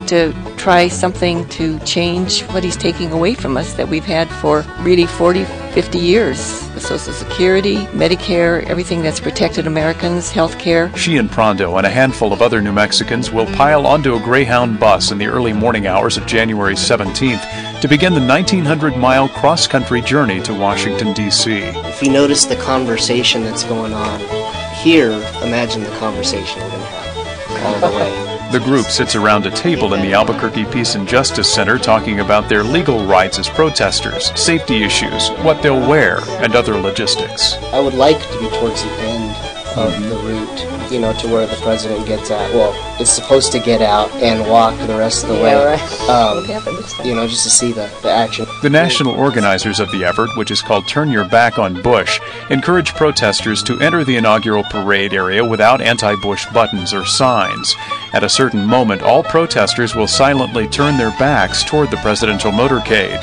to try something to change what he's taking away from us that we've had for really 40, 50 years. The Social Security, Medicare, everything that's protected Americans, health care. She and Prondo and a handful of other New Mexicans will pile onto a Greyhound bus in the early morning hours of January 17th to begin the 1,900-mile cross-country journey to Washington, D.C. If you notice the conversation that's going on here, imagine the conversation we're going to have all the way. The group sits around a table in the Albuquerque Peace and Justice Center talking about their legal rights as protesters, safety issues, what they'll wear, and other logistics. I would like to be towards the end of the route, to where the president gets out. Well, is supposed to get out and walk the rest of the way. Right. What happened this time? Just to see the action. The national organizers of the effort, which is called Turn Your Back on Bush, encourage protesters to enter the inaugural parade area without anti-Bush buttons or signs. At a certain moment, all protesters will silently turn their backs toward the presidential motorcade.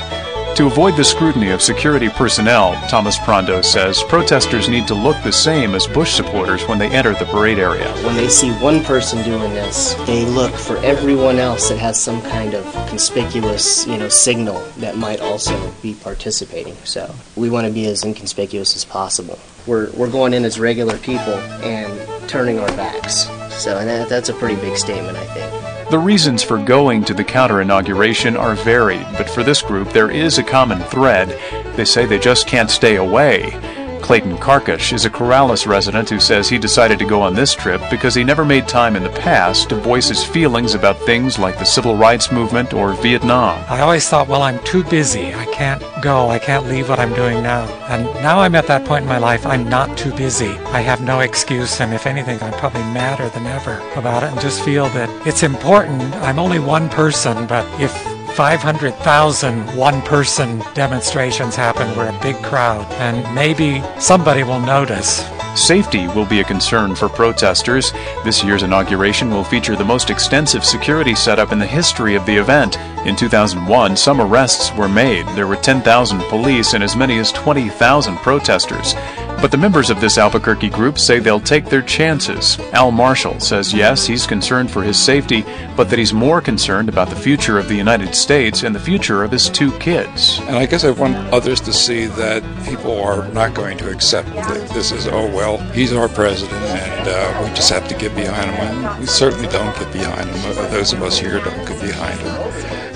To avoid the scrutiny of security personnel, Thomas Prondo says protesters need to look the same as Bush supporters when they enter the parade area. When they see one person doing this, they look for everyone else that has some kind of conspicuous, signal that might also be participating. So we want to be as inconspicuous as possible. We're going in as regular people and turning our backs. So and that's a pretty big statement, I think. The reasons for going to the counter-inauguration are varied, but for this group there is a common thread. They say they just can't stay away. Clayton Karkash is a Corrales resident who says he decided to go on this trip because he never made time in the past to voice his feelings about things like the civil rights movement or Vietnam. I always thought, well, I'm too busy. I can't go. I can't leave what I'm doing now. And now I'm at that point in my life, I'm not too busy. I have no excuse, and if anything, I'm probably madder than ever about it and just feel that it's important. I'm only one person, but if 500,000 one-person demonstrations happen, we're a big crowd, and maybe somebody will notice. Safety will be a concern for protesters. This year's inauguration will feature the most extensive security setup in the history of the event. In 2001, some arrests were made. There were 10,000 police and as many as 20,000 protesters. But the members of this Albuquerque group say they'll take their chances. Al Marshall says yes, he's concerned for his safety, but that he's more concerned about the future of the United States and the future of his 2 kids. And I guess I want others to see that people are not going to accept that this is, oh well, he's our president and we just have to get behind him. And we certainly don't get behind him. Those of us here don't get behind him.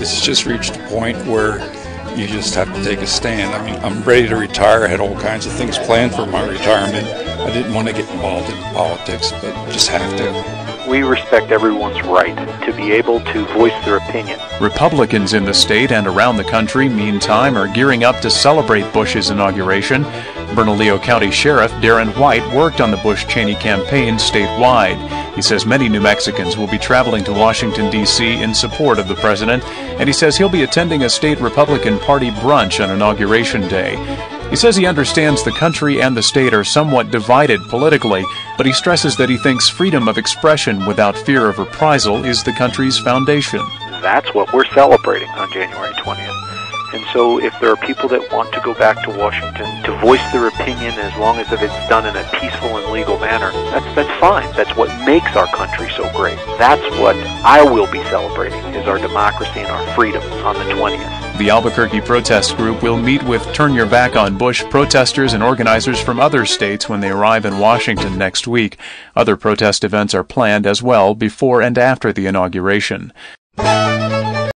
It's just reached a point where you just have to take a stand. I mean, I'm ready to retire. I had all kinds of things planned for my retirement. I didn't want to get involved in politics, but just have to. We respect everyone's right to be able to voice their opinion. Republicans in the state and around the country, meantime, are gearing up to celebrate Bush's inauguration. Bernalillo County Sheriff Darren White worked on the Bush-Cheney campaign statewide. He says many New Mexicans will be traveling to Washington, D.C. in support of the president, and he says he'll be attending a state Republican Party brunch on Inauguration Day. He says he understands the country and the state are somewhat divided politically, but he stresses that he thinks freedom of expression without fear of reprisal is the country's foundation. That's what we're celebrating on January 20th. And so if there are people that want to go back to Washington to voice their opinion, as long as if it's done in a peaceful and legal manner, that's fine. That's what makes our country so great. That's what I will be celebrating, is our democracy and our freedom on the 20th. The Albuquerque protest group will meet with Turn Your Back on Bush protesters and organizers from other states when they arrive in Washington next week. Other protest events are planned as well before and after the inauguration.